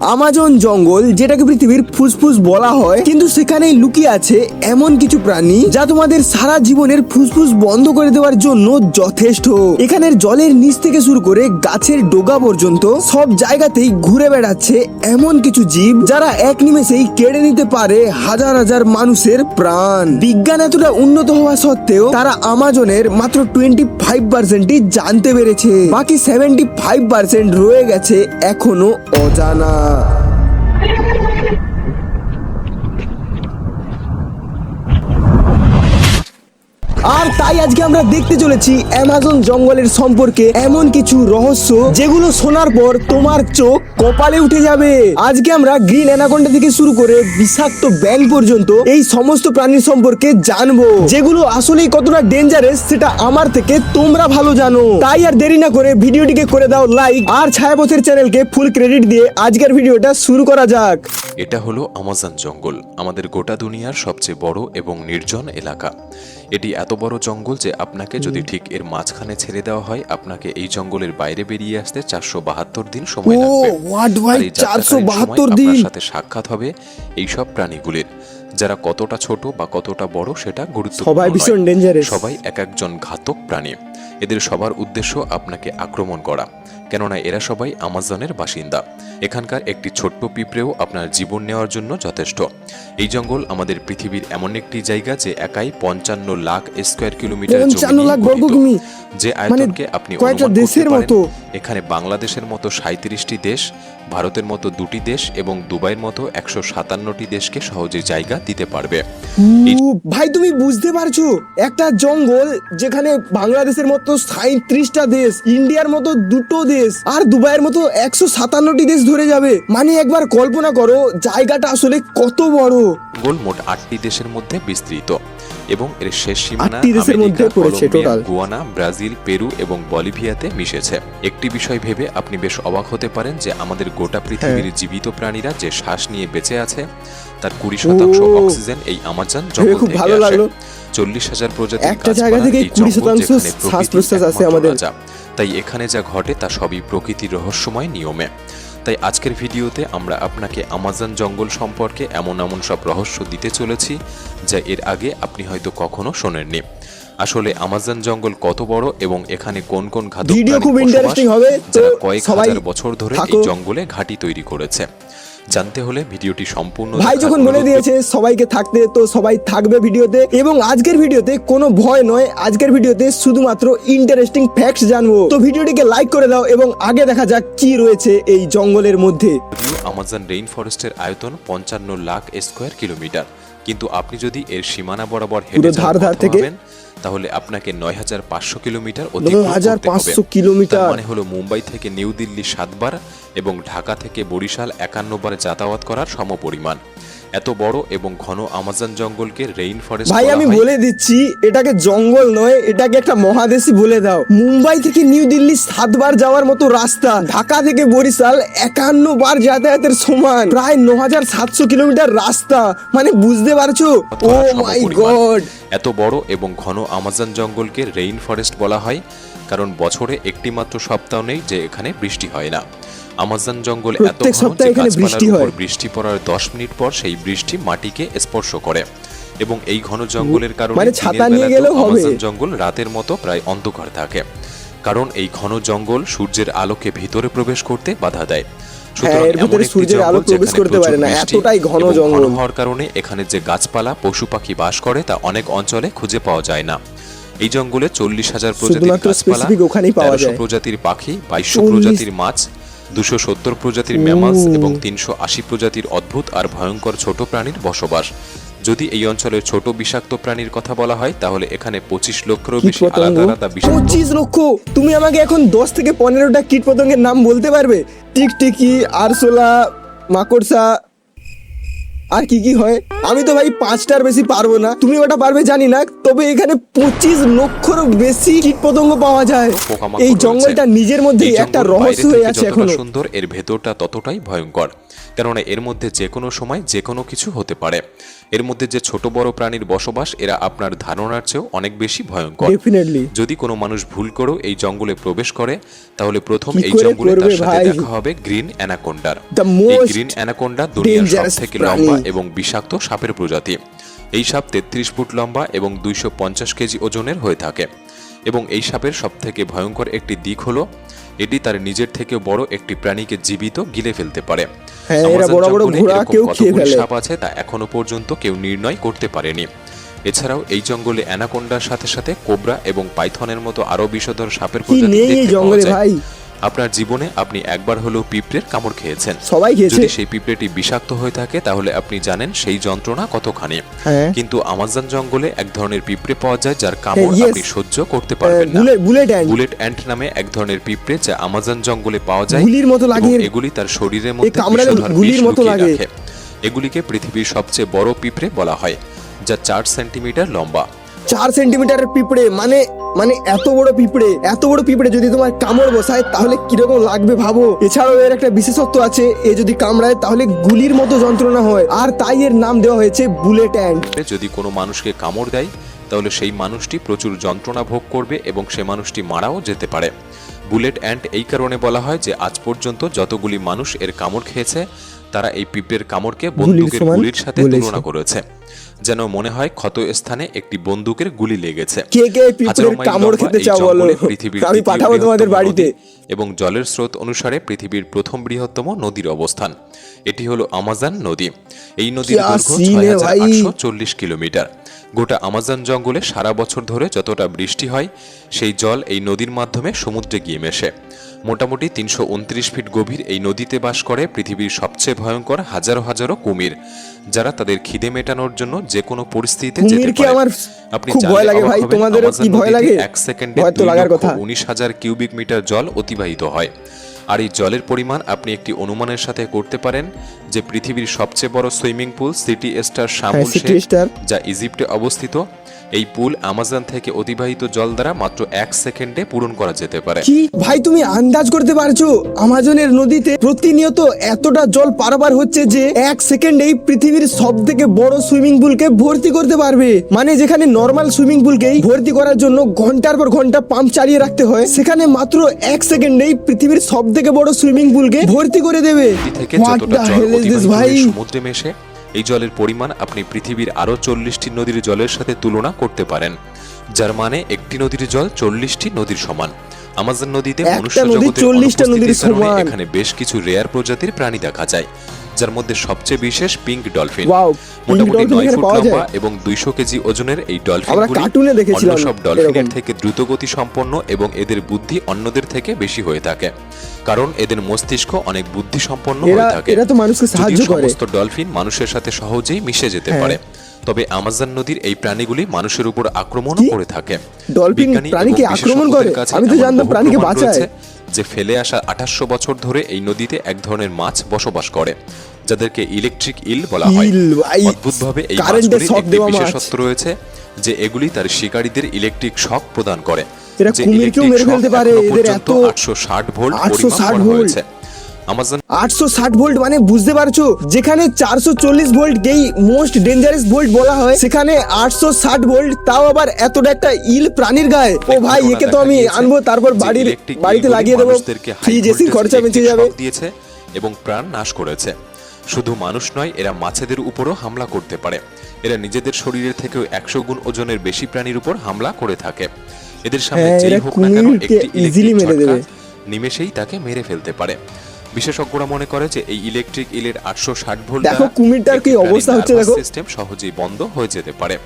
Amazon জঙ্গল, যেটাকে পৃথিবীর ফুসফুস বলা হয়, কিন্তু সেখানেই লুকিয়ে আছে এমন কিছু প্রাণী যা তোমাদের সারা জীবনের ফুসফুস বন্ধ করে দেওয়ার জন্য যথেষ্ট। এখানের জলের নিচ থেকে শুরু করে গাছের ডগা পর্যন্ত সব জায়গাতেই ঘুরে বেড়াচ্ছে এমন কিছু জীব যারা এক নিমেষেই কেড়ে নিতে পারে হাজার হাজার মানুষের প্রাণ। বিজ্ঞান এতটা উন্নত হওয়া সত্ত্বেও তারা আমাজনের মাত্র 25%ই জানতে পেরেছে, বাকি 75% রয়ে গেছে এখনো অজানা। আর তাই আজকে আমরা দেখতে চলেছি অ্যামাজন জঙ্গলের সম্পর্কে এমন কিছু রহস্য যেগুলো শোনার পর তোমার চোখ কপালে উঠে যাবে। আজকে আমরা গ্রিন অ্যানাকোন্ডা থেকে শুরু করে বিষাক্ত ব্যাঙ পর্যন্ত এই সমস্ত প্রাণী সম্পর্কে জানবো, যেগুলো আসলেই কতটা ডেঞ্জারাস সেটা আমার থেকে তোমরা ভালো জানো। তাই আর দেরি না করে ভিডিওটিকে করে দাও লাইক, আর ছায়াপথের চ্যানেলকে ফুল ক্রেডিট দিয়ে আজকের ভিডিওটা শুরু করা যাক। এটা হলো আমাজন জঙ্গল, আমাদের গোটা দুনিয়ার সবচেয়ে বড় এবং নির্জন এলাকা। এটি এত বড় জঙ্গল যে আপনাকে যদি ঠিক এর মাঝখানে ছেড়ে দেওয়া হয়, আপনাকে এই জঙ্গলের বাইরে বেরিয়ে আসতে 472 দিন সময় লাগবে। আর এই যাত্রাকালীন সময় আপনার সাথে সাক্ষাৎ হবে এইসব প্রাণীগুলির, যারা কতটা ছোট বা কতটা বড় সেটা গুরুত্বপূর্ণ নয়। সবাই এক একজন ঘাতক প্রাণী। এদের সবার উদ্দেশ্য আপনাকে আক্রমণ করা, কেননা এরা সবাই আমাজনের বাসিন্দা। এখানকার একটি ছোট্ট পিঁপড়েও আপনার জীবন নেওয়ার জন্য যথেষ্ট। এই জঙ্গল আমাদের পৃথিবীর এমন একটি জায়গা যে একাই 55 লাখ স্কয়ার কিলোমিটার জমি, যে আয়তনকে আপনি অনুমান করতে পারেন। এখানে বাংলাদেশের মতো 37টি দেশ, ভারতের মতো 2টি দেশ এবং দুবাইয়ের মতো 157টি দেশকে সহজে জায়গা দিতে পারবে। ভাই তুমি বুঝতে পারছো, একটা জঙ্গল যেখানে বাংলাদেশের মতো 37টা দেশ, ইন্ডিয়ার মতো 2টো দেশ আর দুবাইয়ের মতো 157টি দেশ ধরে যাবে। মানে একবার কল্পনা করো জায়গাটা আসলে কত বড়। গোল মোট 8টি দেশের মধ্যে বিস্তৃত এবং এর শেষ সীমানা America, Colombia, Guyana, Brazil, Peru এবং বলিভিয়াতে মিশেছে। একটি বিষয় ভেবে আপনি বেশ অবাক হতে পারেন যে আমাদের গোটা পৃথিবীর জীবিত প্রাণীরা যে শ্বাস নিয়ে বেঁচে আছে তার 20% অক্সিজেন এই আমাজন জঙ্গল থেকে আসে। 40,000 প্রজাতির একটা জায়গা থেকে 20% শ্বাস প্রশ্বাস আছে আমাদের। তাই এখানে যা ঘটে তা সবই প্রকৃতির রহস্যময় নিয়মে। তাই আজকের ভিডিওতে আমরা আপনাকে আমাজন জঙ্গল সম্পর্কে এমন সব রহস্য দিতে চলেছি যা এর আগে আপনি হয়তো কখনো শোনেননি। আসলে আমাজন জঙ্গল কত বড় এবং এখানে কোন কোন ঘাতক প্রাণী যারা কয়েক হাজার বছর ধরে এই জঙ্গলে ঘাঁটি তৈরি করেছে, জানতে হলে ভিডিওটি সম্পূর্ণ ভাই যখন বলে দিয়েছে সবাইকে থাকতে, তো সবাই থাকবে ভিডিওতে। এবং আজকের ভিডিওতে কোনো ভয় নয়, আজকের ভিডিওতে শুধুমাত্র ইন্টারেস্টিং ফ্যাক্টস জানবো। তো ভিডিওটিকে লাইক করে দাও এবং আগে দেখা যাক কি রয়েছে এই জঙ্গলের মধ্যে। আমাজন রেইন ফরেস্টের আয়তন 55 লাখ স্কয়ার কিলোমিটার, কিন্তু আপনি যদি এর সীমানা বরাবর হেঁটে যাবেন তাহলে আপনাকে 9,500 কিলোমিটার অতিক্রম করতে হবে। তার মানে হলো মুম্বাই থেকে নিউ দিল্লি 7 বার এবং ঢাকা থেকে বরিশাল 51 বার যাতায়াত করার সমপরিমাণ। এত বড় এবং ঘন আমাজন জঙ্গলকে রেইন ফরেস্ট। ভাই আমি বলে দিচ্ছি, এটাকে জঙ্গল নয়, এটাকে একটা মহাদেশই বলে দাও। মুম্বাই থেকে নিউ দিল্লি 7 বার যাওয়ার মতো রাস্তা, ঢাকা থেকে বরিশাল 51 বার যাতায়াতের সমান, প্রায় 9,700 কিলোমিটার রাস্তা। মানে বুঝতে পারছো? ও মাই গড! এত বড় এবং ঘন আমাজন জঙ্গলকে রেইন ফরেস্ট বলা হয় কারণ বছরে একটি মাত্র সপ্তাহ নেই যে এখানে বৃষ্টি হয় না। আমাজন জঙ্গল এত ঘন যে গাছপালার উপর বৃষ্টি পড়ার 10 মিনিট পর সেই বৃষ্টি মাটিকে স্পর্শ করে এবং এই ঘন জঙ্গলের কারণে আমাজন জঙ্গল রাতের মতো প্রায় অন্ধকার থাকে, কারণ এই ঘন জঙ্গল সূর্যের আলোকে ভিতরে প্রবেশ করতে বাধা দেয়। হওয়ার কারণে এখানে যে গাছপালা পশু পাখি বাস করে তা অনেক অঞ্চলে খুঁজে পাওয়া যায় না। এই জঙ্গলে 40,000 প্রজাতির গাছপালা, 1300 প্রজাতির পাখি, 2200 প্রজাতির মাছ, 270 প্রজাতির ম্যামালস এবং 380 প্রজাতির অদ্ভুত আর ভয়ঙ্কর ছোট প্রাণীর বসবাস। যদি এই অঞ্চলের ছোট বিষাক্ত প্রাণীর কথা বলা হয় তাহলে এখানে 25 লক্ষেরও বেশি আলাদা আলাদা বিষাক্ত। 25 লক্ষ? তুমি আমাকে এখন 10 থেকে 15টা কীট পতঙ্গের নাম বলতে পারবে? টিকটিকি, আরশোলা, মাকড়সা আর কি কি হয়? আমি তো ভাই 5টার বেশি পারবো না, তুমি ওটা পারবে জানি না, তবে এখানে 25 লক্ষেরও বেশি কীটপতঙ্গ পাওয়া যায়। পোকামাকড় এই রয়েছে। জঙ্গলটা নিজের মধ্যেই এই একটা জঙ্গল রহস্য বাইরে হয়ে থেকে আছে যতটা এখনো। সুন্দর, এর ভেতরটা ততটাই ভয়ঙ্কর, কেননা এর মধ্যে যে কোনো সময় যে কোনো কিছু হতে পারে। এর মধ্যে যে ছোট বড় প্রাণীর বসবাস, এরা আপনার ধারণার চেয়েও অনেক বেশি ভয়ঙ্কর। ডেফিনেটলি। যদি কোনো মানুষ ভুল করেও এই জঙ্গলে প্রবেশ করে, তাহলে প্রথম কি এই করে জঙ্গলে করবে তার সাথে ভাই? দেখা হবে গ্রিন অ্যানাকোন্ডার। The এই most গ্রিন অ্যানাকোন্ডা দুনিয়ার dangerous সবথেকে প্রাণী। লম্বা এবং বিষাক্ত সাপের প্রজাতি। এই সাপ 33 ফুট লম্বা এবং 250 কেজি ওজনের হয়ে থাকে। এবং এই সাপের সবথেকে ভয়ঙ্কর একটি দিক হলো এটি তার নিজের থেকে বড় একটি প্রাণীকে জীবিত গিলে ফেলতে পারে। হ্যাঁ, এরা আমাজন বড় বড় জঙ্গলে ঘোড়া এরকম কেউ খেয়ে কতগুলি ফেলে। সাপ আছে তা এখনো পর্যন্ত কেউ নির্ণয় করতে পারেনি। এছাড়াও এই জঙ্গলে অ্যানাকোন্ডার সাথে সাথে কোবরা এবং পাইথনের মতো আরো বিষধর সাপের কি প্রজাতি নেই এই দেখতে পাওয়া জঙ্গলে যায়। ভাই? আপনার জীবনে আপনি একবার হলেও পিঁপড়ের কামড় খেয়েছেন। সবাই খেয়েছে। যদি সেই পিঁপড়েটি বিষাক্ত হয়ে থাকে তাহলে আপনি জানেন সেই যন্ত্রণা কতখানি। হ্যাঁ। কিন্তু আমাজন জঙ্গলে এক ধরনের পিঁপড়ে পাওয়া যায় যার কামড় yes. আপনি সহ্য করতে পারবেন না। বুলেট অ্যান্ড বুলেট অ্যান্ট নামে এক ধরনের পিঁপড়ে যা আমাজন জঙ্গলে পাওয়া যায়। গুলির মতো লাগে। এবং এগুলি তার শরীরের মধ্যে কামড়ালে বিষধর গুলির বিষ মতো লুকিয়ে লাগে। রাখে। এগুলিকে পৃথিবীর সবচেয়ে বড় পিঁপড়ে বলা হয়, যা 4 সেন্টিমিটার লম্বা। 4 সেন্টিমিটারের পিঁপড়ে মানে এত বড় পিঁপড়ে যদি তোমার কামড় বসায় তাহলে কিরকম লাগবে ভাবো। এছাড়াও এর একটা বিশেষত্ব আছে, এ যদি কামড়ায় তাহলে গুলির মতো যন্ত্রণা হয়, আর তাই এর নাম দেওয়া হয়েছে বুলেট অ্যান্ট। যদি কোনো মানুষকে কামড় দেয় তাহলে সেই মানুষটি প্রচুর যন্ত্রণা ভোগ করবে এবং সে মানুষটি মারাও যেতে পারে। বুলেট অ্যান্ট এই কারণে বলা হয় যে আজ পর্যন্ত যতগুলি মানুষ এর কামড় খেয়েছে তারা এই পিঁপড়ের কামড়কে বন্দুকের সমান গুলির সাথে বলেছে। তুলনা করেছে, যেন মনে হয় ক্ষত স্থানে একটি বন্দুকের গুলি লেগেছে। কে কে পিঁপড়ের হাজারো মাইল কামড় লম্বা খেতে এই চাও বলো, জঙ্গলে পৃথিবীর আমি দ্বিতীয় পাঠাবো তোমাদের বৃহত্তম বাড়িতে। নদী এবং জলের স্রোত অনুসারে পৃথিবীর প্রথম বৃহত্তম নদীর অবস্থান এটি হলো আমাজন নদী। এই নদীর क्या দৈর্ঘ্য सीन है भाई। 6840 কিলোমিটার। গোটা আমাজন জঙ্গলে সারা বছর ধরে যতটা বৃষ্টি হয় সেই জল এই নদীর মাধ্যমে সমুদ্রে গিয়ে মেশে। মোটামুটি 329 ফিট গভীর এই নদীতে বাস করে পৃথিবীর সবচেয়ে ভয়ঙ্কর হাজারো হাজারো কুমির, যারা তাদের খিদে মেটানোর জন্য যে কোনো পরিস্থিতিতে যেতে কুমিরকে পারে। আমার আপনি খুব ভয় জানলে লাগে অবাক ভাই, হবেন, তোমাদেরও আমাজন কি ভয় নদীতে লাগে? এক সেকেন্ডে ভয় তো লাগার কথা। 2,19,000 কিউবিক মিটার জল অতিবাহিত হয়। আর এই জলের পরিমাণ আপনি একটি অনুমানের সাথে করতে পারেন যে পৃথিবীর সবচেয়ে বড় swimming pool city star শামুল city Sheikh, star. যা ইজিপ্টে অবস্থিত, এই পুল আমাজন থেকে অতিবাহিত জল দ্বারা মাত্র 1 সেকেন্ডে পূরণ করা যেতে পারে। কি ভাই তুমি আন্দাজ করতে পারছো আমাজনের নদীতে প্রতিনিয়ত এতটা জল পারাবার হচ্ছে যে 1 সেকেন্ডেই পৃথিবীর সব থেকে বড় সুইমিং পুলকে ভর্তি করতে পারবে। মানে যেখানে নর্মাল সুইমিং পুলকেই ভর্তি করার জন্য ঘন্টার পর ঘন্টা পাম্প চালিয়ে রাখতে হয়, সেখানে মাত্র 1 সেকেন্ডেই পৃথিবীর সব থেকে বড় সুইমিং পুলকে ভর্তি করে দেবে। নদী থেকে What যতটা the জল hell is this অতিবাহিত ভাই? হয়ে সমুদ্রে মেশে, এই জলের পরিমাণ আপনি পৃথিবীর আরো 40টি নদীর জলের সাথে তুলনা করতে পারেন, যার মানে একটি নদীর জল 40টি নদীর সমান। আমাজন নদীতে একটা মনুষ্য নদী জগতের 40টা নদীর অনুপস্থিতির কারণে সমান। এখানে বেশ কিছু রেয়ার প্রজাতির প্রাণী দেখা যায়, যার মধ্যে সবচেয়ে বিশেষ পিঙ্ক ডলফিন। Wow, pink মোটামুটি dolphin 9 এখানে ফুট পাওয়া লম্বা যায়। এবং 200 কেজি ওজনের এই আমরা ডলফিনগুলি কার্টুনে দেখেছিলাম অন্য সব ডলফিনের এরকম। থেকে দ্রুতগতি সম্পন্ন এবং এদের বুদ্ধি অন্যদের থেকে বেশি হয়ে থাকে, কারণ এদের মস্তিষ্ক অনেক বুদ্ধি সম্পন্ন হয়ে থাকে। এরা তো মানুষকে সাহায্য যদিও করে। সমস্ত ডলফিন মানুষের সাথে সহজেই মিশে যেতে হ্যাঁ। পারে, তবে আমাজন নদীর এই প্রাণীগুলি মানুষের উপর আক্রমণ কি? করে থাকে। ডলফিন বিজ্ঞানী প্রাণীকে এবং আক্রমণ বিশেষজ্ঞদের করে? কাছে আমি তো এমন জানতাম বহু প্রাণীকে প্রমাণ বাঁচায়। রয়েছে যে ফেলে আসা 2800 বছর ধরে এই নদীতে এক ধরনের মাছ বসবাস করে, যাদেরকে ইলেকট্রিক ইল বলা হয়। ইল ভাই, অদ্ভুতভাবে এই কারেন্টের মাছগুলির শক একটি দেওয়া মাছ। বিশেষত্ব রয়েছে যে এগুলি তার শিকারীদের ইলেকট্রিক শক প্রদান করে। এরা যে কুমিরকেও ইলেকট্রিক মেরে শক ফেলতে পারে, এখনো এদের পর্যন্ত এত 860 ভোল্ট 860 পরিমাপ করা ভোল্ট। হয়েছে। আমাজন 860 ভোল্ট মানে বুঝতে পারছো, যেখানে 440 ভোল্ট কেই মোস্ট ডেঞ্জারাস ভোল্ট বলা হয়, সেখানে 860 ভোল্ট, তাও আবার এতটা একটা ইল প্রাণীর গায়ে। ও ভাই, একে তো আমি আনবো, তারপর বাড়িতে লাগিয়ে দেবো, ফ্রিজ এসির খরচা বেঁচে যাবে। দিয়েছে এবং প্রাণ নাশ করেছে। শুধু মানুষ নয়, এরা মাছেদের উপরও হামলা করতে পারে। এরা নিজেদের শরীরের থেকেও 100 গুণ ওজনের বেশি প্রাণীর উপর হামলা করে থাকে। এদের সামনে হ্যাঁ, যেই এরা হোক না কেন কুমিরকে একটি easily ইলেকট্রিক মেরে ঝটকা দেবে। নিমেষেই তাকে মেরে ফেলতে পারে। বিশেষজ্ঞরা মনে করে যে এই ইলেকট্রিক ইলের 860 ভোল্ট দেখো কুমিরটার কি অবস্থা হচ্ছে, দেখো। সিস্টেম সহজেই বন্ধ হয়ে যেতে পারে।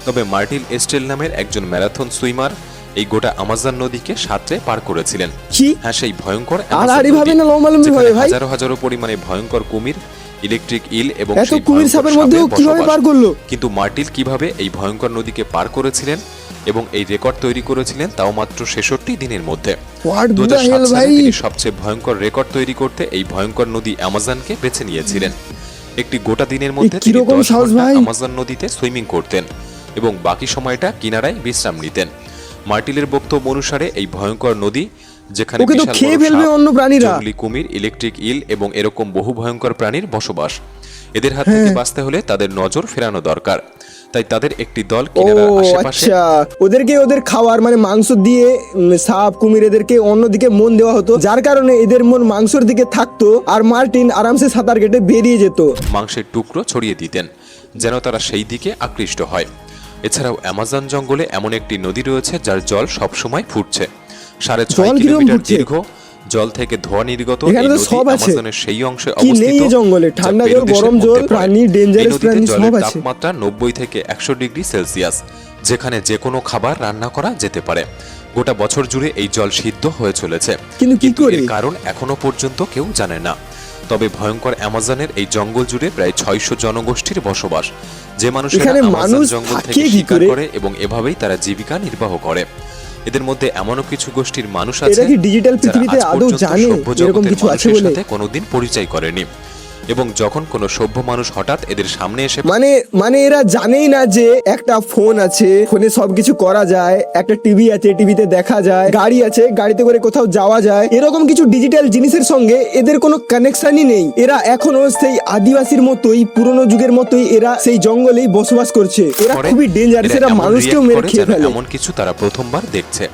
তবে মার্টিল এস্টেল নামের একজন ম্যারাথন সুইমার এই গোটা আমাজন নদীকে সাঁতরে পার করেছিলেন। কি? হ্যাঁ, সেই ভয়ঙ্কর আড়াআড়ি ভাবে না লম্বালম্বি ভাবে ভাই? হাজারো হাজারো পরিমাণে ভয়ঙ্কর কুমির, ইলেকট্রিক ইল এবং এত সেই কুমির ভয়ঙ্কর সাপের মধ্যেও সাপের কিভাবে বসবাস। পার করলো? কিন্তু মার্টিল কিভাবে এই ভয়ঙ্কর নদীকে পার করেছিলেন এবং এই রেকর্ড তৈরি করেছিলেন তাও মাত্র 66 দিনের মধ্যে। What the 2007 hell সালে ভাই? তিনি সবচেয়ে ভয়ঙ্কর রেকর্ড তৈরি করতে এই ভয়ঙ্কর নদী অ্যামাজনকে বেছে নিয়েছিলেন। একটি গোটা দিনের মধ্যে তিনি কিরকম 10 সাহস ঘন্টা ভাই? অ্যামাজন নদীতে সুইমিং করতেন। এবং বাকি সময়টা কিনারায় বিশ্রাম নিতেন। মার্টিলের বক্তব্য অনুসারে এই ভয়ঙ্কর নদী, যেখানে ওকে তো বিশাল খেয়ে বড় ফেলবে সাপ, অন্য প্রাণীরা। জংলি কুমির, ইলেকট্রিক ইল এবং এরকম বহু ভয়ঙ্কর প্রাণীর বসবাস। এদের হাত থেকে বাঁচতে হলে তাদের নজর ফেরানো দরকার। তাই তাদের একটি দল ও কিনারার আশেপাশে আচ্ছা, ওদেরকে ওদের খাওয়ার মানে মাংস দিয়ে সাপ কুমির এদেরকে অন্যদিকে মন দেওয়া হতো, যার কারণে এদের মন মাংসের দিকে থাকতো আর মার্টিন আরামসে সাঁতার কেটে বেরিয়ে যেত। মাংসের টুকরো ছড়িয়ে দিতেন যেন তারা সেই দিকে আকৃষ্ট হয়। এছাড়াও অ্যামাজন জঙ্গলে এমন একটি নদী রয়েছে যার জল সবসময় ফুটছে। 6.5 কিলোমিটার দীর্ঘ, জল থেকে ধোঁয়া নির্গত। এখানে এই তো নদী সব আছে। অ্যামাজনের সেই অংশে কি নেই অবস্থিত এই জঙ্গলে? যা ঠান্ডা পেরু জল, দেশের গরম মধ্যে জল, পড়ে। প্রাণী, এই ডেঞ্জারাস নদীতে প্রাণী জলের সব আছে। তাপমাত্রা 90 থেকে 100 ডিগ্রি সেলসিয়াস, যেখানে যে কোনো খাবার রান্না করা যেতে পারে। গোটা বছর জুড়ে এই জল সিদ্ধ হয়ে চলেছে, কিন্তু কি করে? এর কারণ এখনো পর্যন্ত কেউ জানে না। তবে ভয়ঙ্কর অ্যামাজনের এই জঙ্গল জুড়ে প্রায় 600 জনগোষ্ঠীর বসবাস, যে মানুষেরা এখানে অ্যামাজন মানুষ জঙ্গল থাকে থেকে কি শিকার করে? করে এবং এভাবেই তারা জীবিকা নির্বাহ করে। এদের মধ্যে এমনও কিছু গোষ্ঠীর মানুষ আছে এরা কি ডিজিটাল যারা পৃথিবীতে আজ আদৌ পর্যন্ত জানে সভ্য এরকম জগতের কিছু আছে মানুষের বলে? সাথে কোনোদিন পরিচয় করেনি, এবং যখন কোনো সভ্য মানুষ হঠাৎ এদের সামনে এসে মানে এরা জানেই না যে একটা ফোন আছে, ফোনে সবকিছু করা যায়, একটা টিভি আছে, টিভিতে দেখা যায়, গাড়ি আছে, গাড়িতে করে কোথাও যাওয়া যায়, এরকম কিছু ডিজিটাল জিনিসের সঙ্গে এদের কোনো কানেকশনই নেই। এরা এখনো সেই আদিবাসীর মতোই, পুরনো যুগের মতোই এরা সেই জঙ্গলেই বসবাস করছে। এরা করে, খুবই ডেঞ্জারাস, এরা এমন মানুষকেও react মেরে করে খেয়ে যেন ফেলে। এমন কিছু তারা প্রথমবার দেখছে।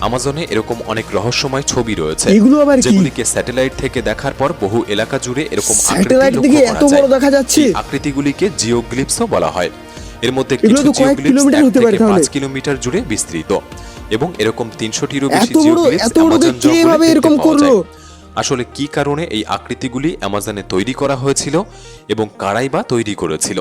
আমাজনে এরকম অনেক রহস্যময় ছবি রয়েছে, এগুলো আবার কি? যেগুলিকে স্যাটেলাইট থেকে দেখার পর বহু এলাকা জুড়ে এরকম স্যাটেলাইট আকৃতি থেকে লক্ষ্য এত করা যায়। বড় দেখা যাচ্ছে? এই আকৃতিগুলিকে জিওগ্লিপসও বলা হয়। এর মধ্যে এগুলো কিছু তো কয়েক জিওগ্লিপস কিলোমিটার 1 হতে পারে থেকে তাহলে। 5 কিলোমিটার জুড়ে বিস্তৃত, এবং এরকম 300টিরও বেশি এত বড় জিওগ্লিপস এত বড় অ্যামাজন কে জঙ্গলে এভাবে দেখতে এরকম পাওয়া করলো? যায়। আসলে কি কারণে এই আকৃতিগুলি অ্যামাজনে তৈরি করা হয়েছিল এবং কারাই বা তৈরি করেছিল?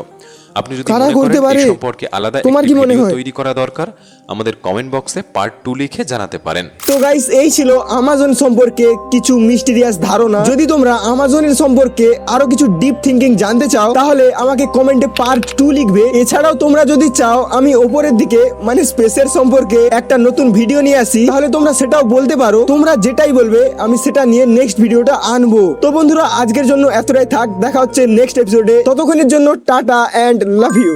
আপনি যদি কারা মনে করতে করেন পারে? এই সম্পর্কে আলাদা তোমার একটি কি মনে ভিডিও হয়? তৈরি করা দরকার, আমাদের কমেন্ট বক্সে পার্ট 2 লিখে জানাতে পারেন। তো গাইস, এই ছিল আমাজন সম্পর্কে কিছু মিস্টিরিয়াস ধারণা। যদি তোমরা আমাজনের সম্পর্কে আরো কিছু ডিপ থিঙ্কিং জানতে চাও, তাহলে আমাকে কমেন্টে পার্ট 2 লিখবে। এছাড়াও তোমরা যদি চাও আমি উপরের দিকে মানে স্পেসের সম্পর্কে একটা নতুন ভিডিও নিয়ে আসি, তাহলে তোমরা সেটাও বলতে পারো। তোমরা যেটাই বলবে আমি সেটা নিয়ে নেক্সট ভিডিওটা আনবো। তো বন্ধুরা, আজকের জন্য এতটাই থাক, দেখা হচ্ছে নেক্সট এপিসোডে। ততক্ষণের জন্য টাটা এন্ড লাভ ইউ।